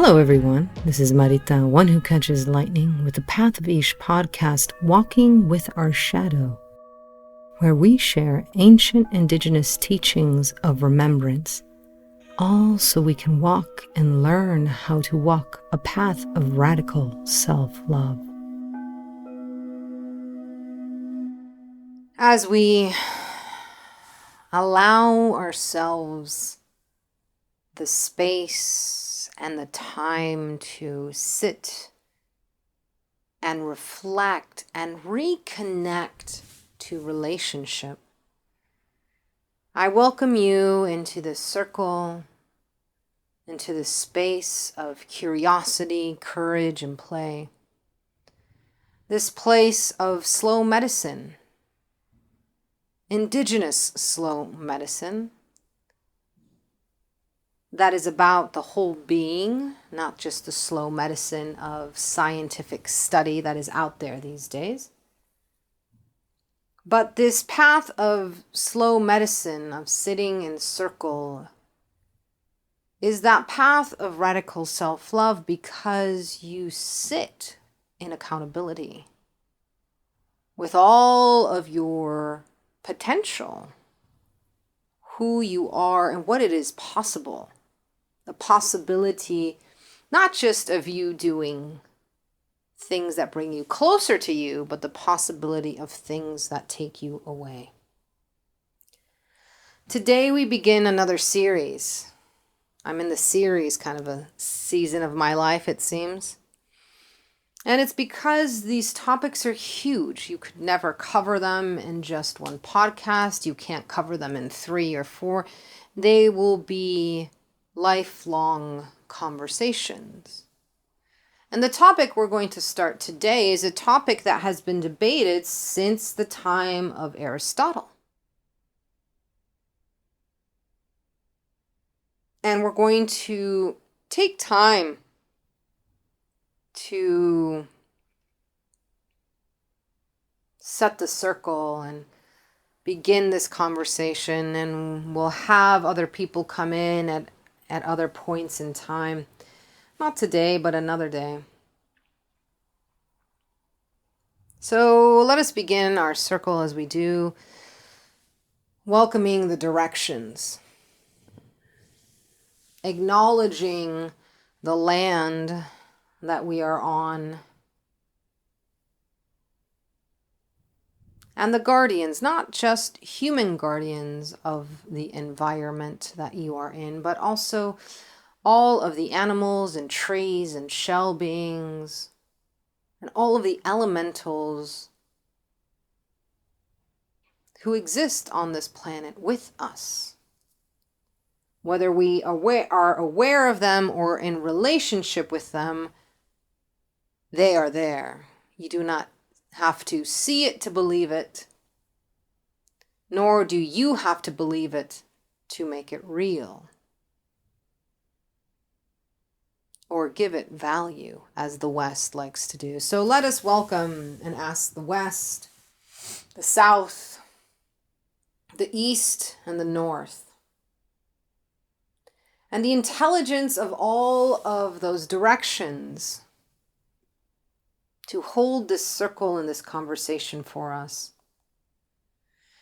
Hello, everyone. This is Marita, one who catches lightning, with the Path of Ish podcast, Walking with Our Shadow, where we share ancient indigenous teachings of remembrance, all so we can walk and learn how to walk a path of radical self-love. As we allow ourselves the space and the time to sit and reflect and reconnect to relationship, I welcome you into this circle, into this space of curiosity, courage, and play. This place of slow medicine, indigenous slow medicine, that is about the whole being, not just the slow medicine of scientific study that is out there these days. But this path of slow medicine, of sitting in circle, is that path of radical self-love because you sit in accountability with all of your potential, who you are and what it is possible. The possibility, not just of you doing things that bring you closer to you, but the possibility of things that take you away. Today we begin another series. I'm in the series kind of a season of my life, it seems. And it's because these topics are huge. You could never cover them in just one podcast. You can't cover them in 3 or 4. They will be lifelong conversations. And the topic we're going to start today is a topic that has been debated since the time of Aristotle. And we're going to take time to set the circle and begin this conversation, and we'll have other people come in at other points in time. Not today, but another day. So let us begin our circle as we do, welcoming the directions, acknowledging the land that we are on, and the guardians, not just human guardians of the environment that you are in, but also all of the animals and trees and shell beings and all of the elementals who exist on this planet with us. Whether we are aware of them or in relationship with them, they are there. You do not have to see it to believe it, nor do you have to believe it to make it real or give it value, as the West likes to do. So let us welcome and ask the West, the South, the East, and the North, and the intelligence of all of those directions to hold this circle and this conversation for us.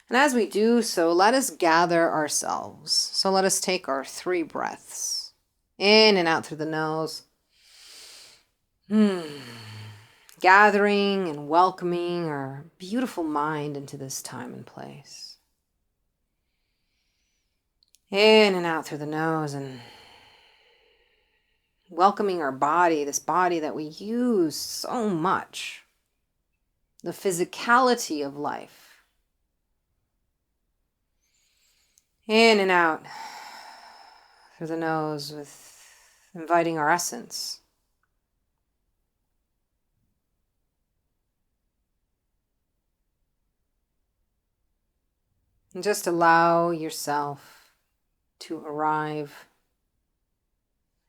And as we do so, let us gather ourselves. So let us take our 3 breaths. In and out through the nose. Gathering and welcoming our beautiful mind into this time and place. In and out through the nose, and welcoming our body, this body that we use so much. The physicality of life. In and out through the nose, with inviting our essence. And just allow yourself to arrive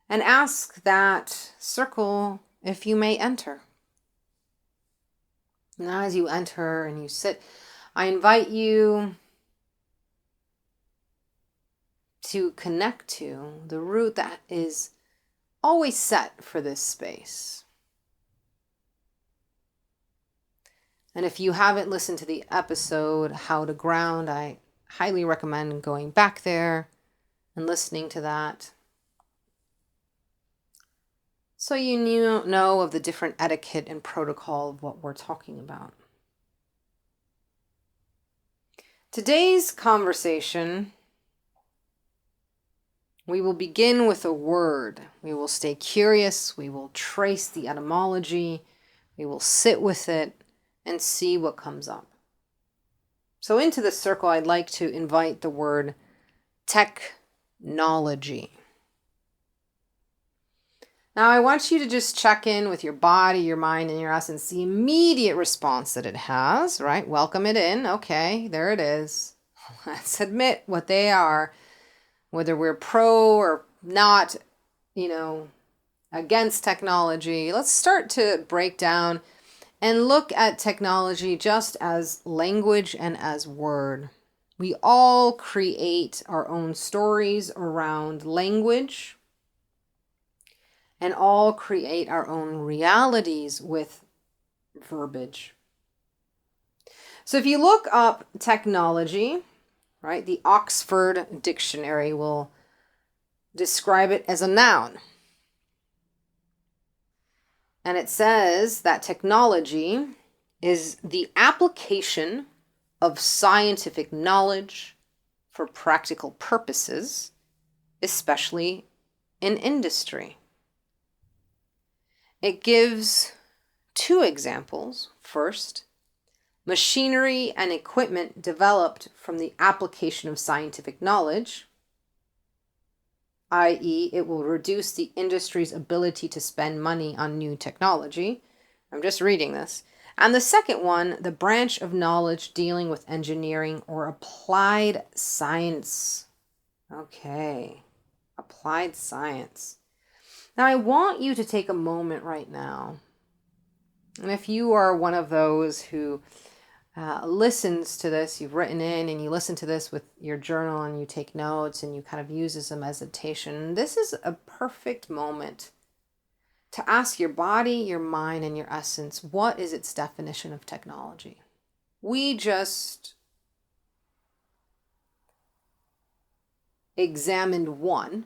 and ask that circle if you may enter. And as you enter and you sit, I invite you to connect to the root that is always set for this space. And if you haven't listened to the episode, How to Ground, I highly recommend going back there and listening to that. So you know of the different etiquette and protocol of what we're talking about. Today's conversation, we will begin with a word. We will stay curious. We will trace the etymology. We will sit with it and see what comes up. So into the circle, I'd like to invite the word technology. Now, I want you to just check in with your body, your mind, and your essence, the immediate response that it has, right? Welcome it in. Okay, there it is. Let's admit what they are, whether we're pro or not, against technology. Let's start to break down and look at technology just as language and as word. We all create our own stories around language and all create our own realities with verbiage. So if you look up technology, right, the Oxford Dictionary will describe it as a noun. And it says that technology is the application of scientific knowledge for practical purposes, especially in industry. It gives two examples. First, machinery and equipment developed from the application of scientific knowledge, i.e., it will reduce the industry's ability to spend money on new technology. I'm just reading this. And the second one, the branch of knowledge dealing with engineering or applied science. Okay, applied science. Now, I want you to take a moment right now. And if you are one of those who listens to this, you've written in and you listen to this with your journal and you take notes and you kind of use as a meditation, this is a perfect moment to ask your body, your mind, and your essence, what is its definition of technology? We just examined one,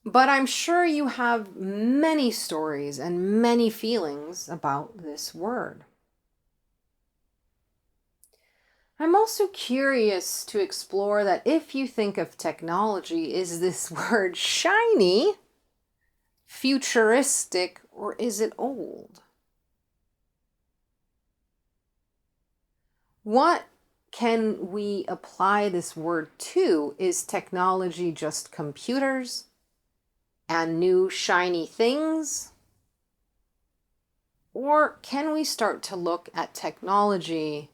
but I'm sure you have many stories and many feelings about this word. I'm also curious to explore that if you think of technology, is this word shiny, futuristic, or is it old? What can we apply this word to? Is technology just computers and new shiny things? Or can we start to look at technology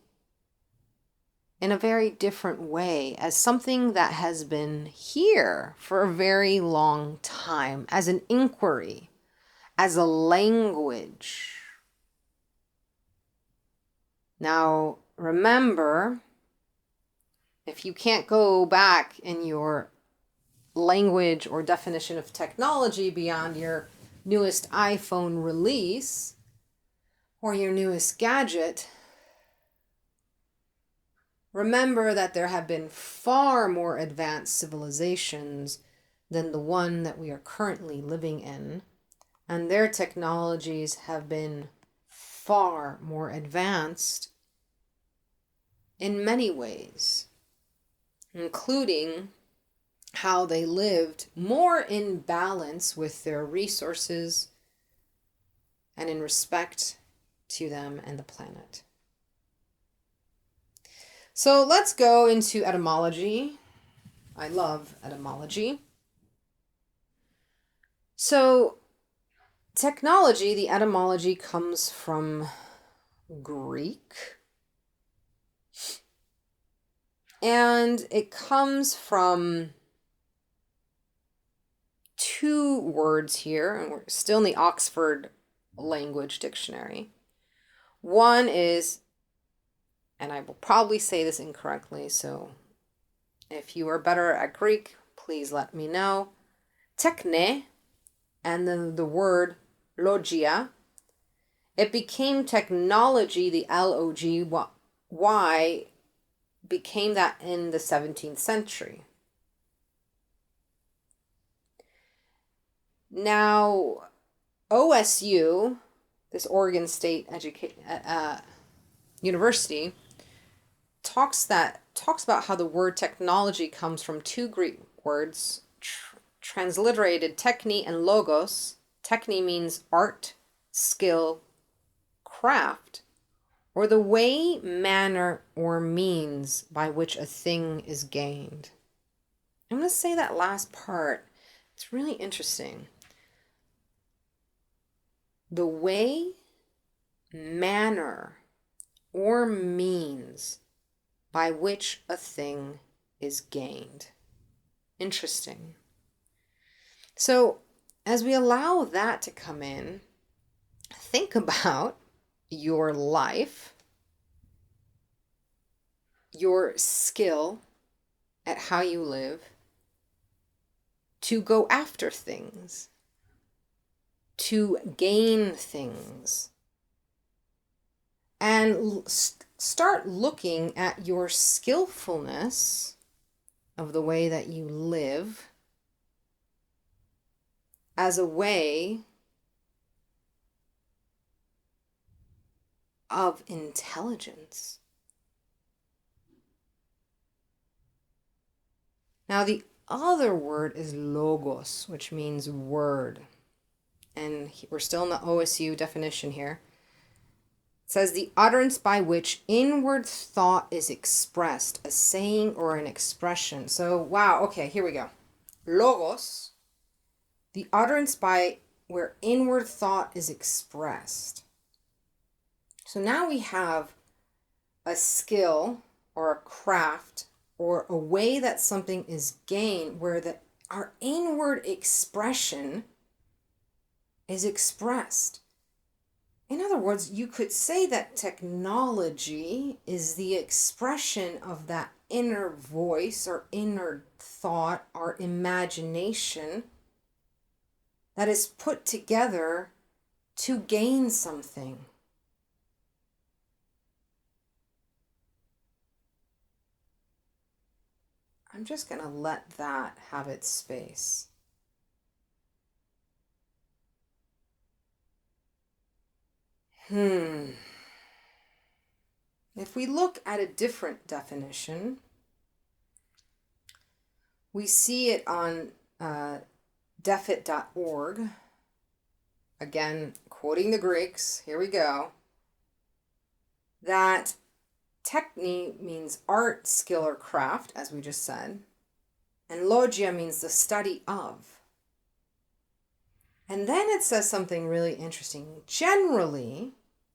in a very different way, as something that has been here for a very long time, as an inquiry, as a language? Now, remember, if you can't go back in your language or definition of technology beyond your newest iPhone release or your newest gadget, remember that there have been far more advanced civilizations than the one that we are currently living in, and their technologies have been far more advanced in many ways, including how they lived more in balance with their resources and in respect to them and the planet. So let's go into etymology. I love etymology. So technology, the etymology comes from Greek. And it comes from two words here, and we're still in the Oxford Language Dictionary. One is, and I will probably say this incorrectly, so if you are better at Greek, please let me know. Techne, and then the word logia. It became technology, the Logy became that in the 17th century. Now, OSU, this Oregon State University, talks about how the word technology comes from two Greek words, transliterated techne and logos. Techne means art, skill, craft, or the way, manner, or means by which a thing is gained. I'm going to say that last part. It's really interesting. The way, manner, or means by which a thing is gained. Interesting. So, as we allow that to come in, think about your life, your skill at how you live, to go after things, to gain things, and start looking at your skillfulness of the way that you live as a way of intelligence. Now, the other word is logos, which means word. And we're still in the OSU definition here. It says the utterance by which inward thought is expressed, a saying or an expression. So, wow, okay, here we go. Logos, the utterance by where inward thought is expressed. So now we have a skill or a craft or a way that something is gained where our inward expression is expressed. In other words, you could say that technology is the expression of that inner voice or inner thought or imagination that is put together to gain something. I'm just going to let that have its space. If we look at a different definition, we see it on defit.org. Again, quoting the Greeks, here we go. That techne means art, skill, or craft, as we just said. And logia means the study of. And then it says something really interesting. Generally,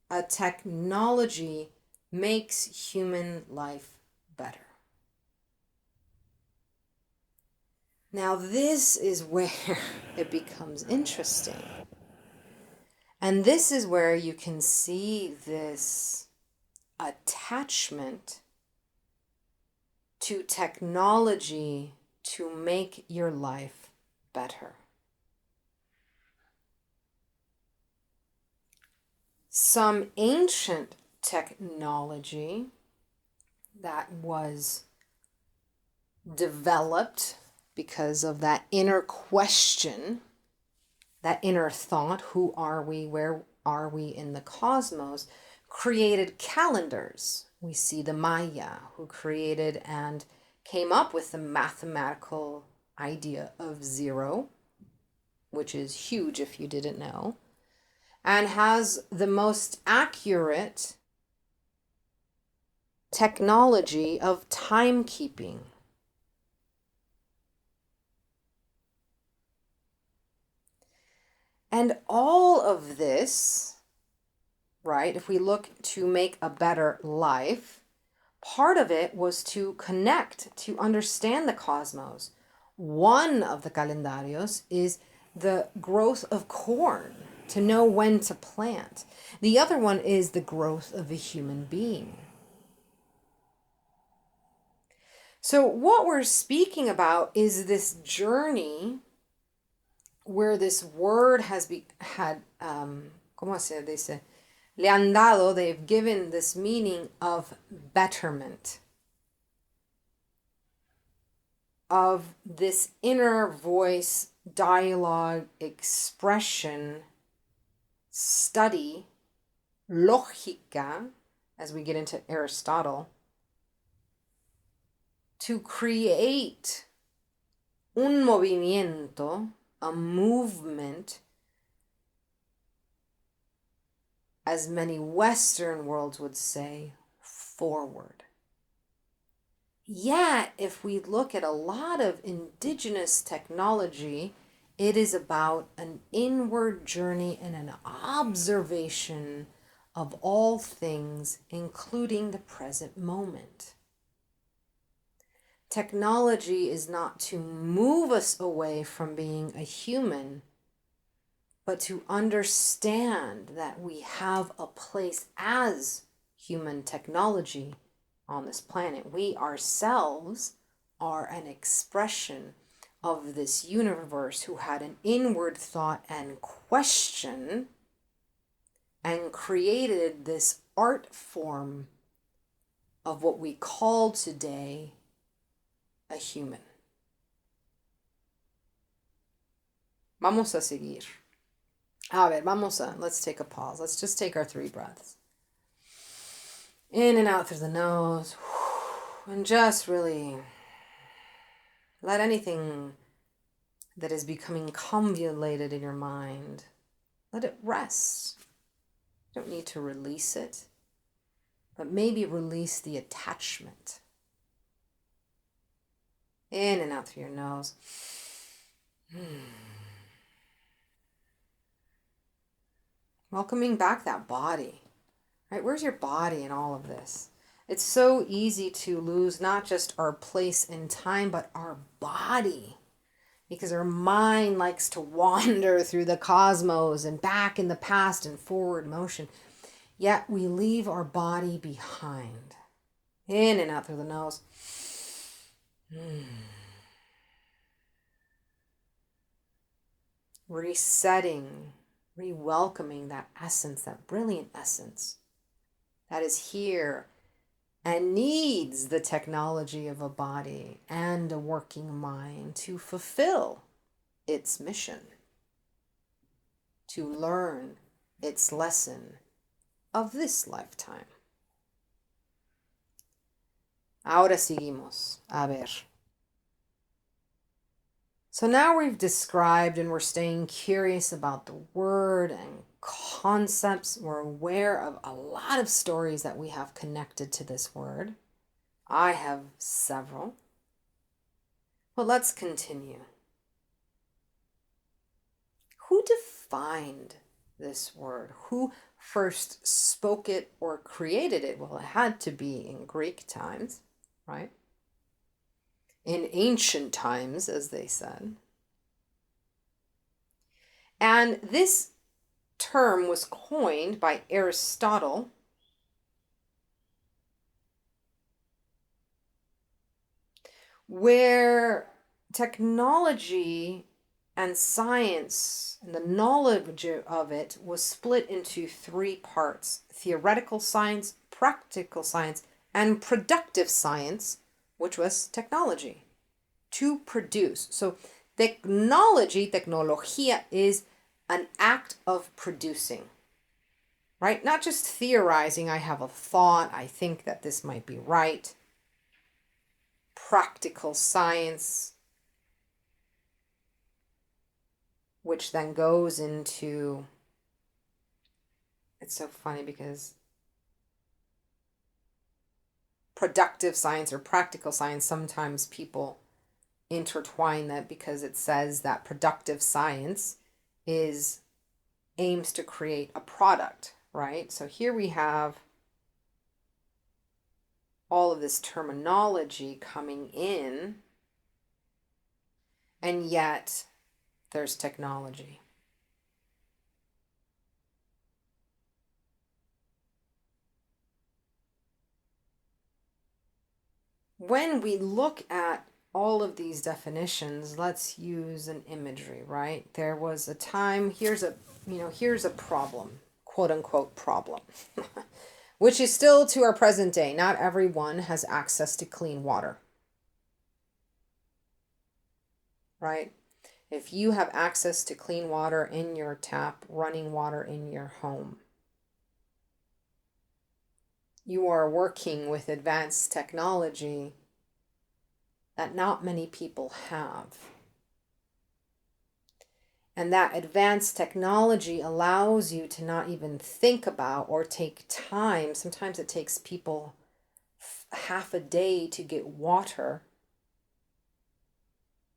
a technology makes human life better. Now, this is where it becomes interesting. And this is where you can see this attachment to technology to make your life better. Some ancient technology that was developed because of that inner question, that inner thought, who are we, where are we in the cosmos, created calendars. We see the Maya, who created and came up with the mathematical idea of zero, which is huge if you didn't know, and has the most accurate technology of timekeeping. And all of this, right, if we look to make a better life, part of it was to connect, to understand the cosmos. One of the calendarios is the growth of corn, to know when to plant. The other one is the growth of a human being. So what we're speaking about is this journey where this word ¿cómo se dice? Le han dado, they've given this meaning of betterment, of this inner voice, dialogue, expression, study, lógica, as we get into Aristotle, to create un movimiento, a movement, as many Western worlds would say, forward. Yet, if we look at a lot of indigenous technology, it is about an inward journey and an observation of all things, including the present moment. Technology is not to move us away from being a human, but to understand that we have a place as human technology on this planet. We ourselves are an expression of this universe who had an inward thought and question and created this art form of what we call today a human. Vamos a seguir. A ver, let's take a pause. Let's just take our 3 breaths. In and out through the nose. And just really let anything that is becoming convoluted in your mind, let it rest. You don't need to release it, but maybe release the attachment. In and out through your nose. Welcoming back that body, right? Where's your body in all of this? It's so easy to lose not just our place in time, but our body, because our mind likes to wander through the cosmos and back in the past and forward motion. Yet we leave our body behind. In and out through the nose. Resetting, re-welcoming that essence, that brilliant essence that is here and needs the technology of a body and a working mind to fulfill its mission, to learn its lesson of this lifetime. Ahora seguimos. A ver. So now we've described and we're staying curious about the word and concepts. We're aware of a lot of stories that we have connected to this word. I have several. But let's continue. Who defined this word? Who first spoke it or created it? Well, it had to be in Greek times, right? In ancient times, as they said. And this term was coined by Aristotle where technology and science and the knowledge of it was split into 3 parts: theoretical science, practical science, and productive science, which was technology, to produce. So tecnología, is an act of producing, right? Not just theorizing, I have a thought, I think that this might be right. Practical science, which then goes into, it's so funny because productive science or practical science, sometimes people intertwine that because it says that productive science aims to create a product, right? So here we have all of this terminology coming in, and yet there's technology. when we look at all of these definitions, let's use an imagery, right? There was a time, here's a problem, quote unquote problem, which is still to our present day. Not everyone has access to clean water, right? If you have access to clean water in your tap, running water in your home, you are working with advanced technology that not many people have. And that advanced technology allows you to not even think about or take time. Sometimes it takes people half a day to get water.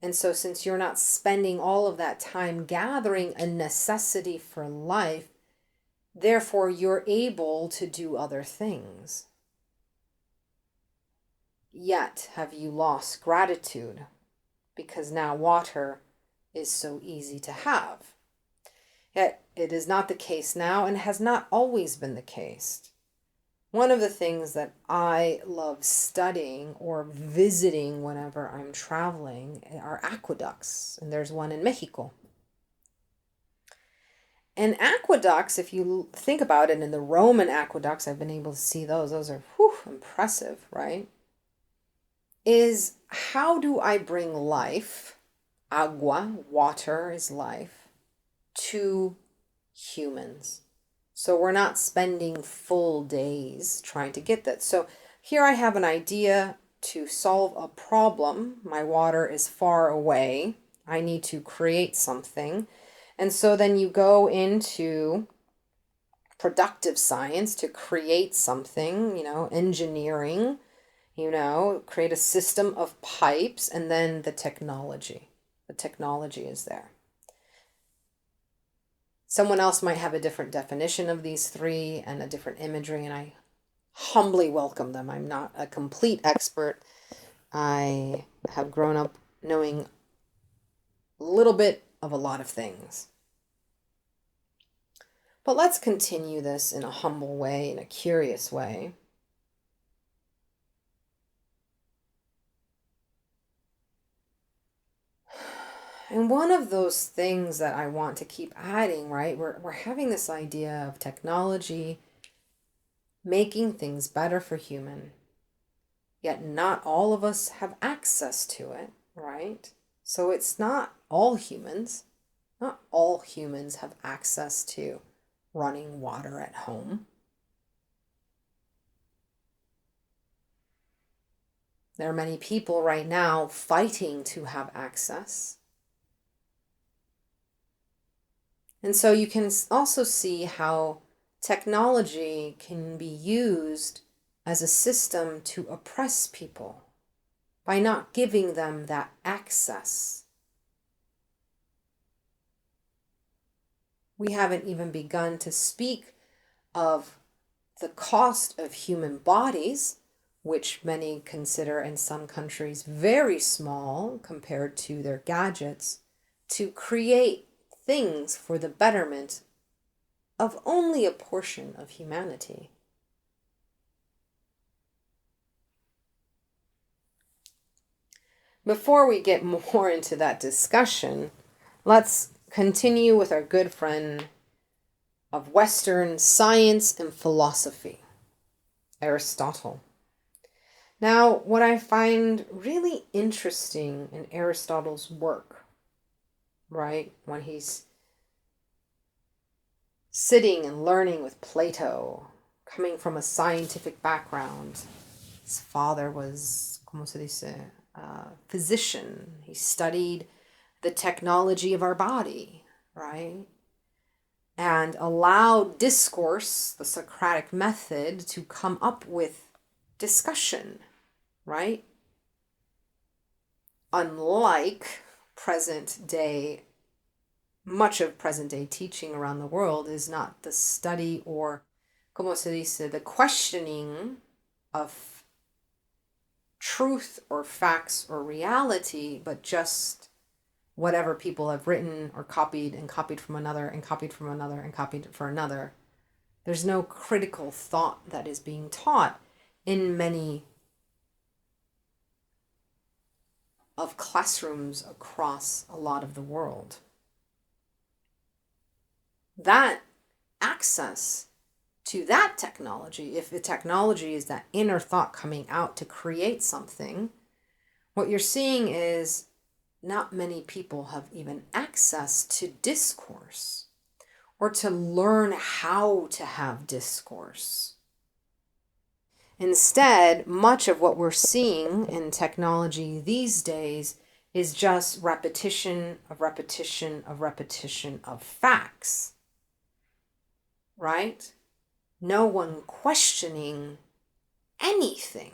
And so since you're not spending all of that time gathering a necessity for life, therefore you're able to do other things. Yet have you lost gratitude because now water is so easy to have. Yet it is not the case now and has not always been the case. One of the things that I love studying or visiting whenever I'm traveling are aqueducts, and there's one in Mexico. And aqueducts, if you think about it, in the Roman aqueducts, I've been able to see those are impressive, right? Is how do I bring life, agua, water is life, to humans? So we're not spending full days trying to get that. So here I have an idea to solve a problem. My water is far away. I need to create something. And so then you go into productive science to create something, engineering, create a system of pipes, and then the technology. The technology is there. Someone else might have a different definition of these three and a different imagery, and I humbly welcome them. I'm not a complete expert. I have grown up knowing a little bit of a lot of things. But let's continue this in a humble way, in a curious way. And one of those things that I want to keep adding, right? We're having this idea of technology making things better for human, yet not all of us have access to it, right? So it's not all humans. Not all humans have access to running water at home. There are many people right now fighting to have access. And so you can also see how technology can be used as a system to oppress people by not giving them that access. We haven't even begun to speak of the cost of human bodies, which many consider in some countries very small compared to their gadgets, to create things for the betterment of only a portion of humanity. Before we get more into that discussion, let's continue with our good friend of Western science and philosophy, Aristotle. Now, what I find really interesting in Aristotle's work, right, when he's sitting and learning with Plato, coming from a scientific background. His father was, ¿cómo se dice? Physician. He studied the technology of our body, right? And allowed discourse, the Socratic method, to come up with discussion, right? Unlike present day, much of present day teaching around the world is not the study or, como se dice, the questioning of truth or facts or reality, but just whatever people have written or copied and copied from another and copied from another and copied for another. There's no critical thought that is being taught in many of classrooms across a lot of the world. That access to that technology, if the technology is that inner thought coming out to create something, what you're seeing is not many people have even access to discourse or to learn how to have discourse. Instead, much of what we're seeing in technology these days is just repetition of repetition of repetition of facts, right? No one questioning anything.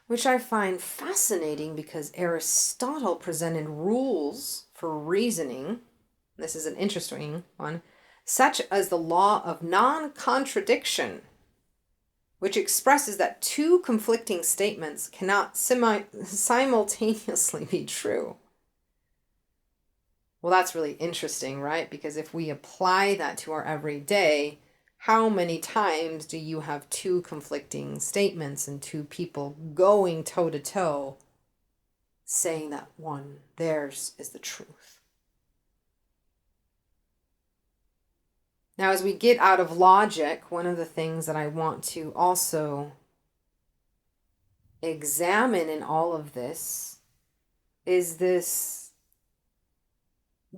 Which I find fascinating because Aristotle presented rules for reasoning. This is an interesting one, such as the law of non-contradiction, which expresses that two conflicting statements cannot simultaneously be true. Well, that's really interesting, right? Because if we apply that to our everyday, how many times do you have two conflicting statements and two people going toe to toe saying that one, theirs is the truth? Now, as we get out of logic, one of the things that I want to also examine in all of this is this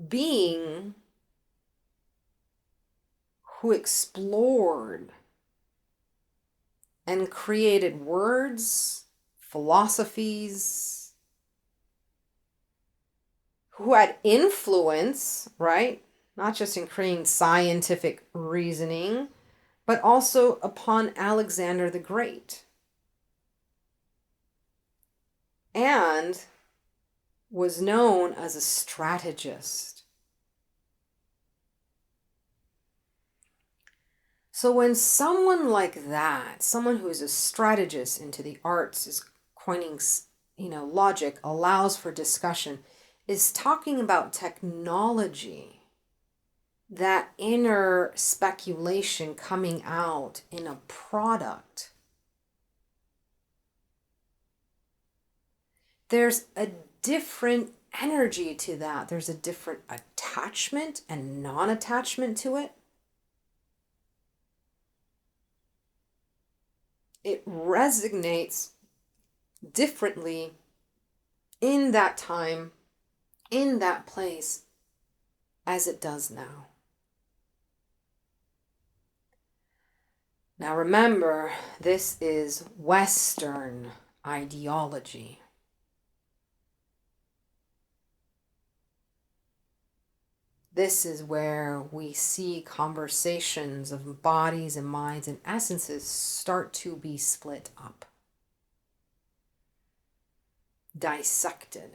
being who explored and created words, philosophies, who had influence, right? Not just in creating scientific reasoning, but also upon Alexander the Great. And was known as a strategist. So when someone like that, someone who is a strategist into the arts, is coining, logic, allows for discussion, is talking about technology, that inner speculation coming out in a product. There's a different energy to that. There's a different attachment and non-attachment to it. It resonates differently in that time, in that place, as it does now. Now remember, this is Western ideology. This is where we see conversations of bodies and minds and essences start to be split up, dissected.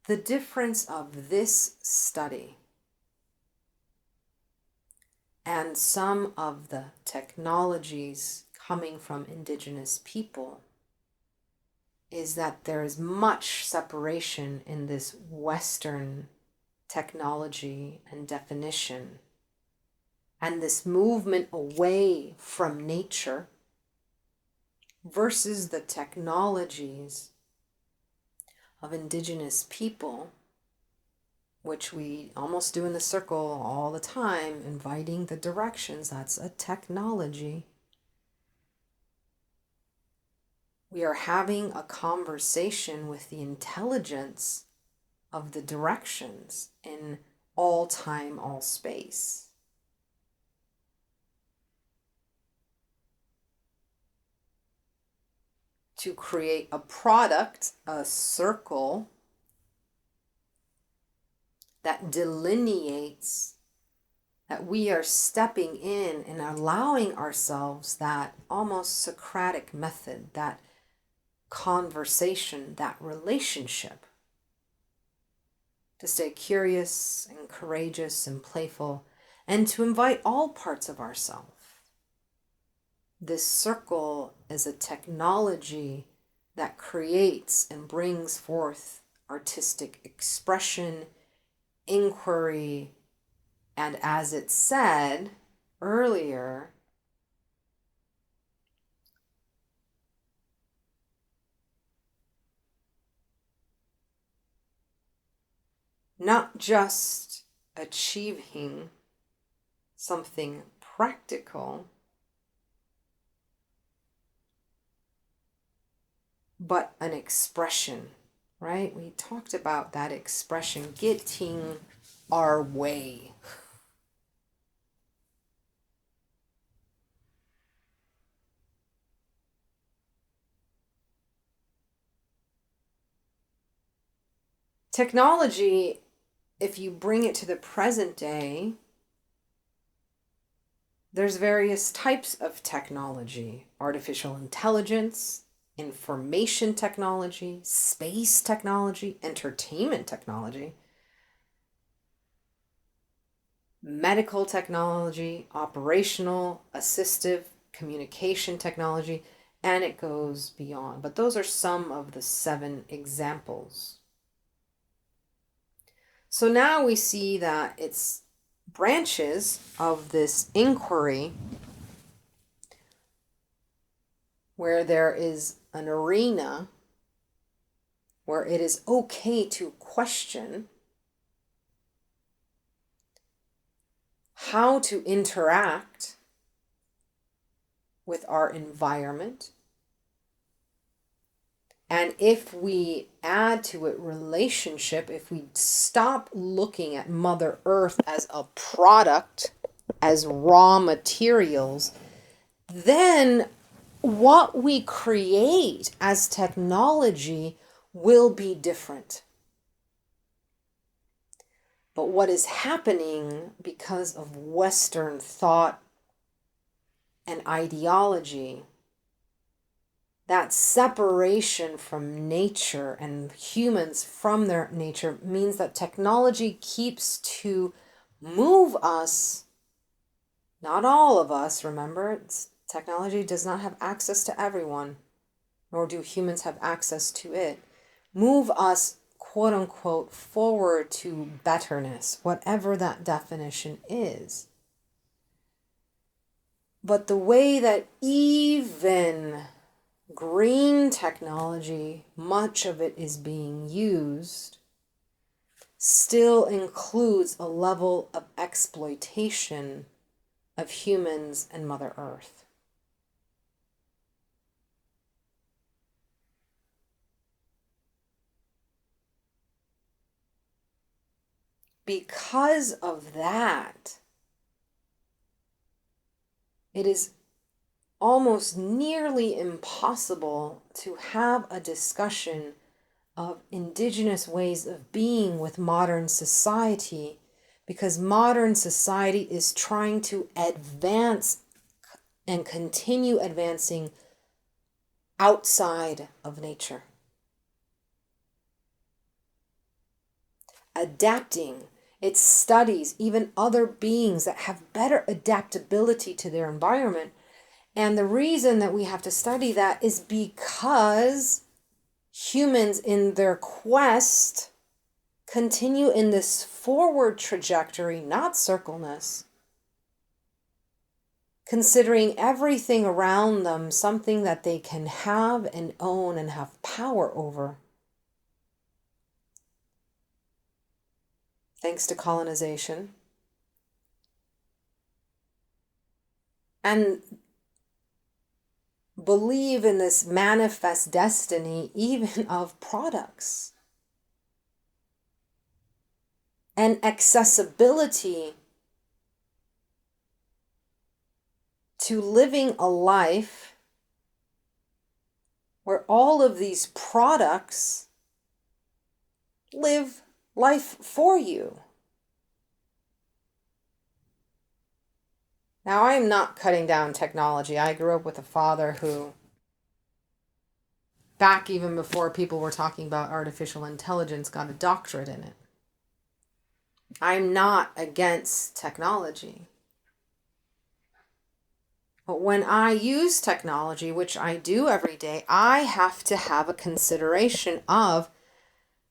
The difference of this study and some of the technologies coming from indigenous people is that there is much separation in this Western technology and definition, and this movement away from nature versus the technologies of indigenous people, which we almost do in the circle all the time, inviting the directions. That's a technology. We are having a conversation with the intelligence of the directions in all time, all space. To create a product, a circle that delineates that we are stepping in and allowing ourselves that almost Socratic method, that conversation, that relationship, to stay curious and courageous and playful, and to invite all parts of ourselves. This circle is a technology that creates and brings forth artistic expression, inquiry, and as it said earlier, not just achieving something practical, but an expression, right? We talked about that expression, getting our way. Technology, if you bring it to the present day, there's various types of technology: artificial intelligence, information technology, space technology, entertainment technology, medical technology, operational, assistive, communication technology, and it goes beyond. But those are some of the 7 examples. So now we see that it's branches of this inquiry where there is an arena where it is okay to question how to interact with our environment. And if we add to it relationship, if we stop looking at Mother Earth as a product, as raw materials, then what we create as technology will be different. But what is happening because of Western thought and ideology, that separation from nature and humans from their nature, means that technology keeps to move us, not all of us, remember, technology does not have access to everyone, nor do humans have access to it, move us, quote unquote, forward to betterness, whatever that definition is. But the way that even green technology, much of it is being used, still includes a level of exploitation of humans and Mother Earth. Because of that, it is almost nearly impossible to have a discussion of indigenous ways of being with modern society, because modern society is trying to advance and continue advancing outside of nature. Adapting. It studies even other beings that have better adaptability to their environment. And the reason that we have to study that is because humans, in their quest, continue in this forward trajectory, not circleness, considering everything around them something that they can have and own and have power over. Thanks to colonization. And believe in this manifest destiny even of products. And accessibility to living a life where all of these products live life for you. Now, I am not cutting down technology. I grew up with a father who, back even before people were talking about artificial intelligence, got a doctorate in it. I'm not against technology. But when I use technology, which I do every day, I have to have a consideration of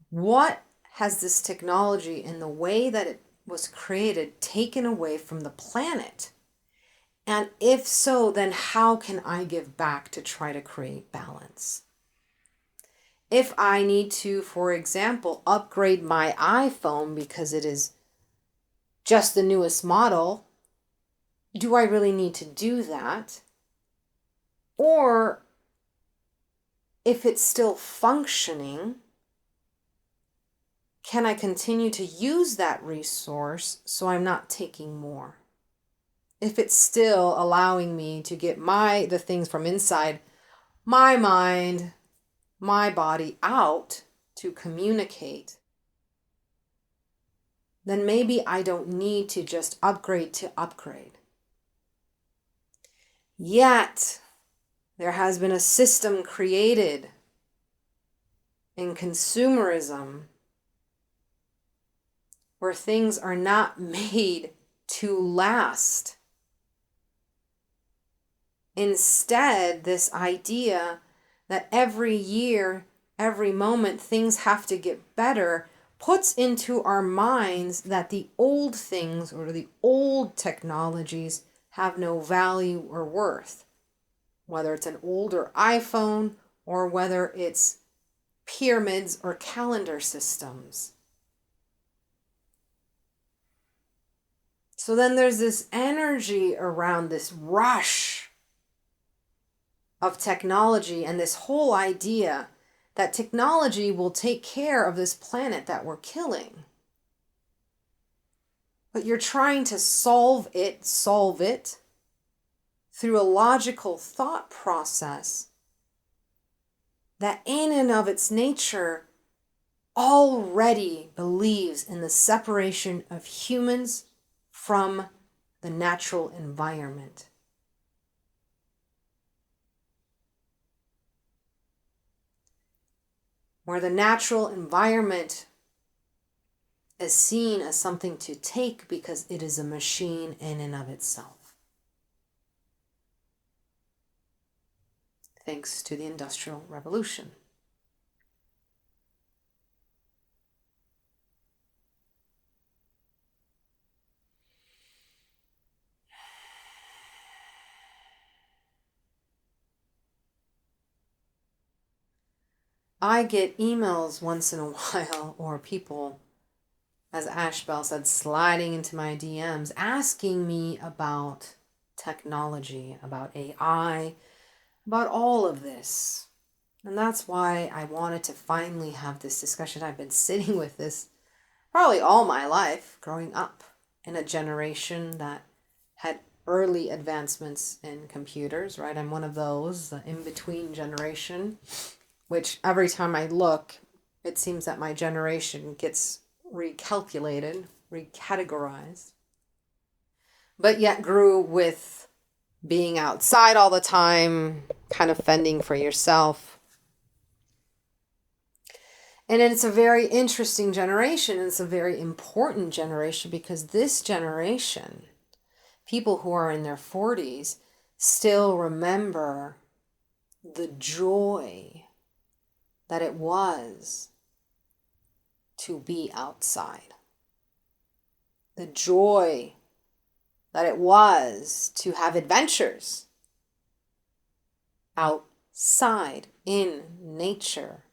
what has this technology and the way that it was created taken away from the planet? And if so, then how can I give back to try to create balance? If I need to, for example, upgrade my iPhone because it is just the newest model, do I really need to do that? Or if it's still functioning, can I continue to use that resource so I'm not taking more? If it's still allowing me to get the things from inside my mind, my body out to communicate, then maybe I don't need to just upgrade to upgrade. Yet, there has been a system created in consumerism where things are not made to last. Instead, this idea that every year, every moment, things have to get better puts into our minds that the old things or the old technologies have no value or worth. Whether it's an older iPhone or whether it's pyramids or calendar systems. So then there's this energy around this rush of technology and this whole idea that technology will take care of this planet that we're killing. But you're trying to solve it through a logical thought process that in and of its nature already believes in the separation of humans from the natural environment. Where the natural environment is seen as something to take because it is a machine in and of itself. Thanks to the Industrial Revolution. I get emails once in a while, or people, as Ashbel said, sliding into my DMs, asking me about technology, about AI, about all of this. And that's why I wanted to finally have this discussion. I've been sitting with this probably all my life, growing up in a generation that had early advancements in computers, right? I'm one of those, the in-between generation, which every time I look, it seems that my generation gets recalculated, recategorized, but yet grew with being outside all the time, kind of fending for yourself. And it's a very interesting generation. It's a very important generation because this generation, people who are in their 40s, still remember the joy that it was to be outside. The joy that it was to have adventures outside in nature.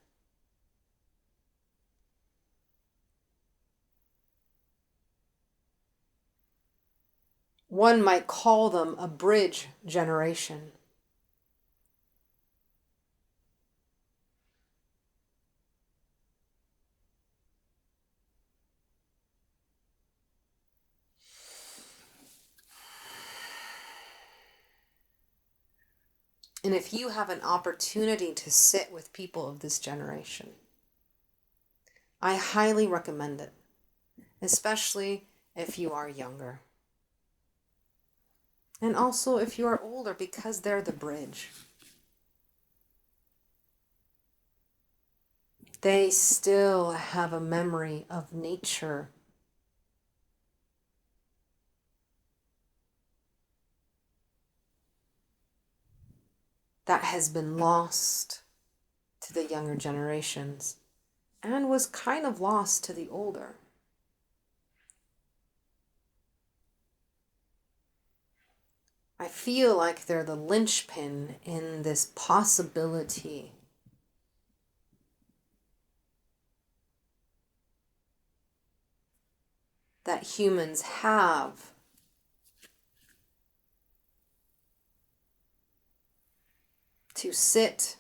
One might call them a bridge generation. And if you have an opportunity to sit with people of this generation, I highly recommend it, especially if you are younger. And also if you are older, because they're the bridge. They still have a memory of nature. That has been lost to the younger generations. and was kind of lost to the older. I feel like they're the linchpin in this possibility that humans have to sit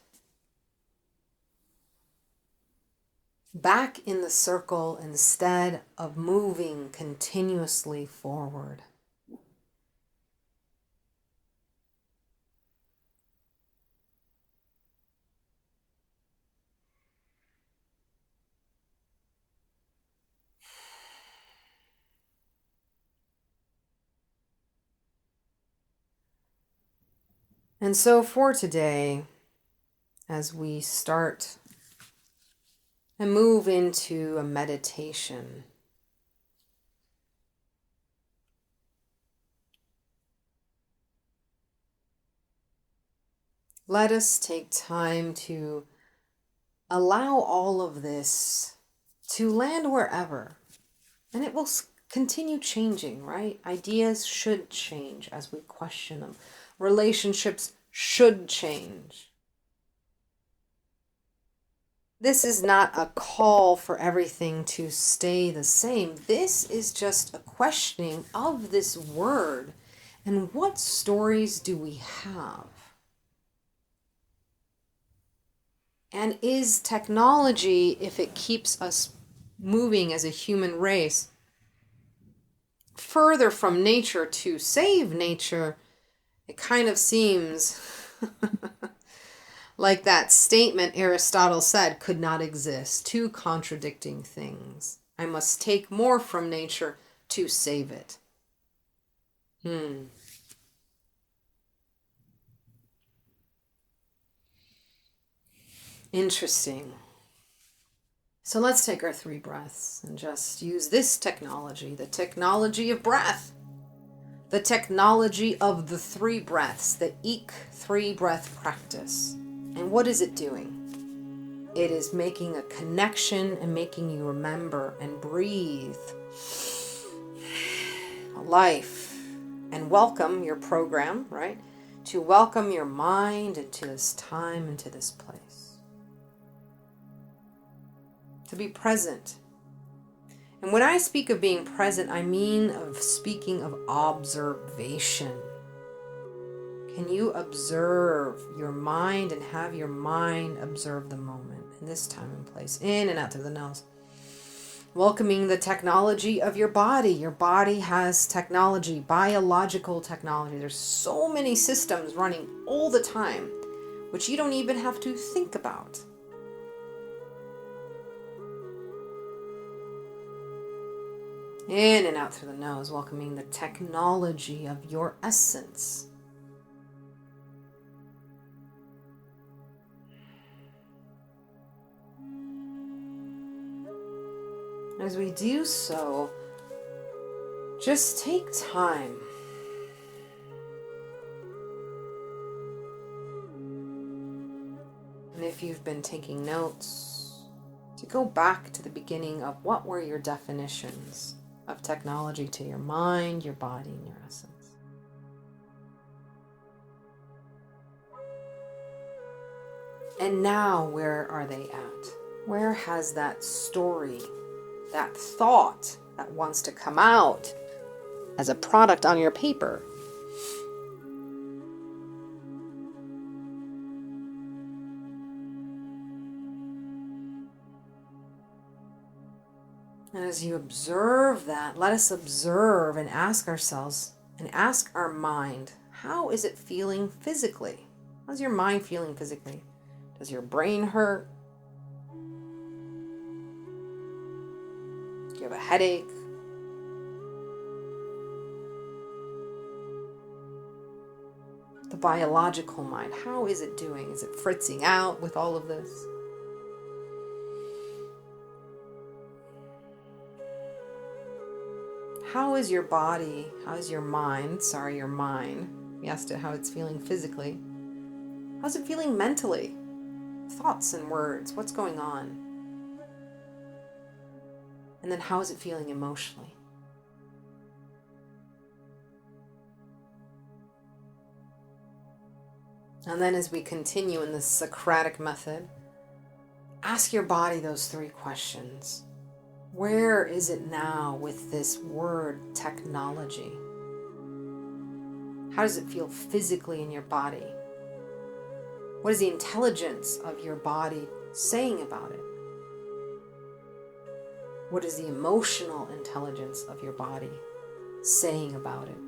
back in the circle instead of moving continuously forward. And so for today, as we start and move into a meditation, let us take time to allow all of this to land wherever. And it will continue changing, right? Ideas should change as we question them. Relationships should change. This is not a call for everything to stay the same. This is just a questioning of this word and what stories do we have? And is technology, if it keeps us moving as a human race further from nature to save nature, it kind of seems like that statement Aristotle said could not exist. Two contradicting things. I must take more from nature to save it. Interesting. So let's take our 3 breaths and just use this technology, the technology of breath, the technology of the 3 breaths, the Eek 3 breath practice. And what is it doing? It is making a connection and making you remember and breathe life and welcome your program, right? To welcome your mind into this time, into this place. To be present. And when I speak of being present, I mean of speaking of observation. Can you observe your mind and have your mind observe the moment in this time and place, in and out through the nose? Welcoming the technology of your body. Your body has technology, biological technology. There's so many systems running all the time, which you don't even have to think about. In and out through the nose, welcoming the technology of your essence. As we do so, just take time and if you've been taking notes, to go back to the beginning of what were your definitions of technology to your mind, your body, and your essence. And now, where are they at? Where has that story, that thought that wants to come out as a product on your paper, and as you observe that, let us observe and ask ourselves and ask our mind, how is it feeling physically? How's your mind feeling physically? Does your brain hurt? Do you have a headache? The biological mind, how is it doing? Is it fritzing out with all of this? How is your body? How is your mind? Your mind. We asked it how it's feeling physically. How's it feeling mentally? Thoughts and words. What's going on? And then how is it feeling emotionally? And then as we continue in this Socratic method, ask your body those 3 questions. Where is it now with this word technology? How does it feel physically in your body? What is the intelligence of your body saying about it? What is the emotional intelligence of your body saying about it?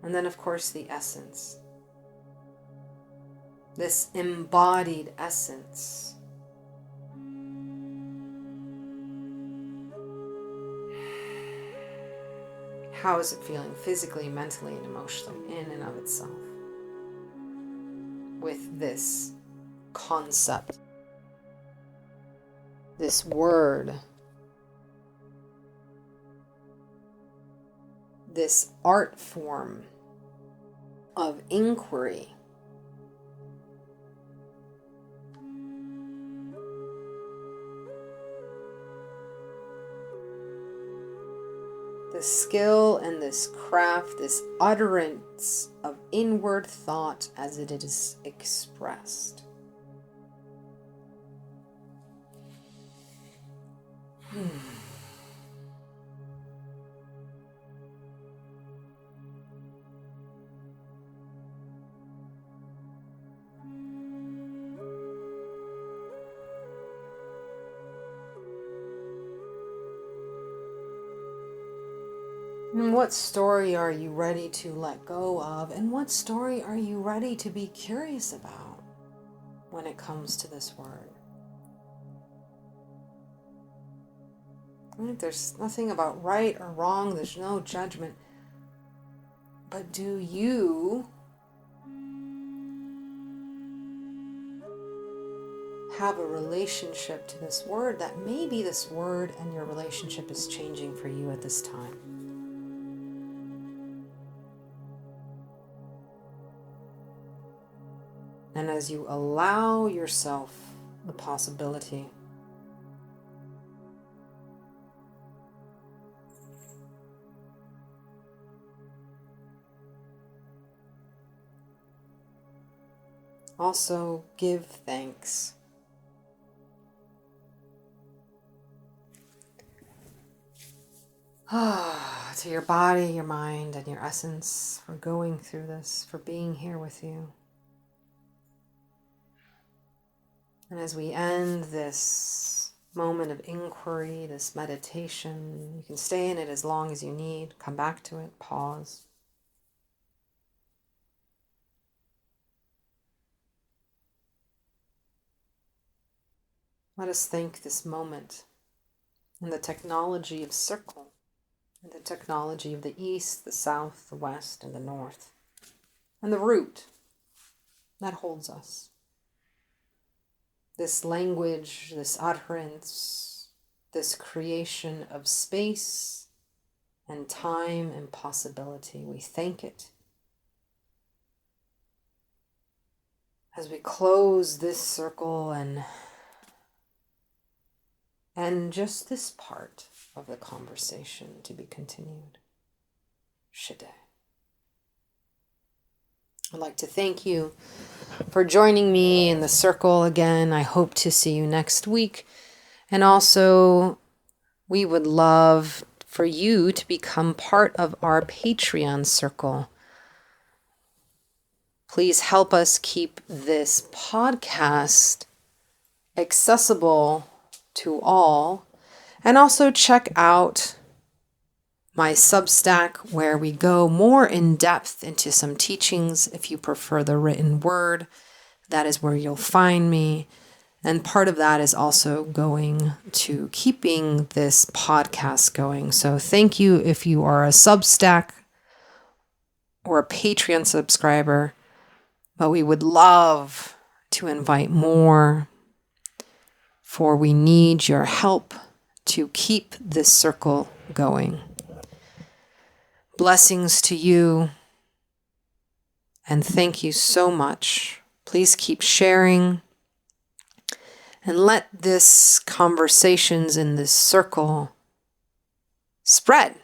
And then, of course, the essence. This embodied essence. How is it feeling physically, mentally, and emotionally in and of itself with this concept, this word, this art form of inquiry? This skill and this craft, this utterance of inward thought as it is expressed. And what story are you ready to let go of? And what story are you ready to be curious about when it comes to this word? Right? There's nothing about right or wrong. There's no judgment. But do you have a relationship to this word that maybe this word and your relationship is changing for you at this time? And as you allow yourself the possibility also give thanks. To your body, your mind, and your essence for going through this, for being here with you. And as we end this moment of inquiry, this meditation, you can stay in it as long as you need, come back to it, pause. Let us thank this moment and the technology of circle, and the technology of the east, the south, the west, and the north, and the root that holds us. This language, this utterance, this creation of space and time and possibility. We thank it. As we close this circle and just this part of the conversation to be continued. Shide. I'd like to thank you for joining me in the circle again. I hope to see you next week. And also, we would love for you to become part of our Patreon circle. Please help us keep this podcast accessible to all. And also check out my Substack, where we go more in depth into some teachings. If you prefer the written word, that is where you'll find me. And part of that is also going to keeping this podcast going. So thank you if you are a Substack or a Patreon subscriber. But we would love to invite more, for we need your help to keep this circle going. Blessings to you, and thank you so much. Please keep sharing. And let this conversations in this circle spread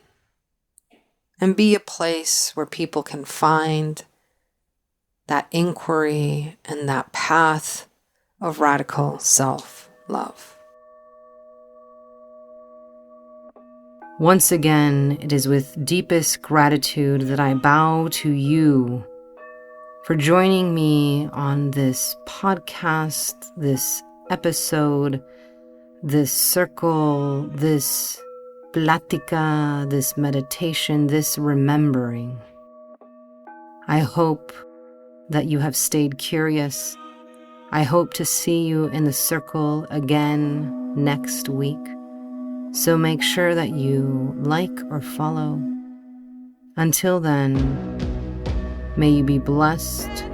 and be a place where people can find that inquiry and that path of radical self-love. Once again, it is with deepest gratitude that I bow to you for joining me on this podcast, this episode, this circle, this plática, this meditation, this remembering. I hope that you have stayed curious. I hope to see you in the circle again next week. So make sure that you like or follow. Until then, may you be blessed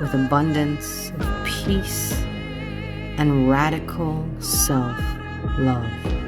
with abundance of peace and radical self-love.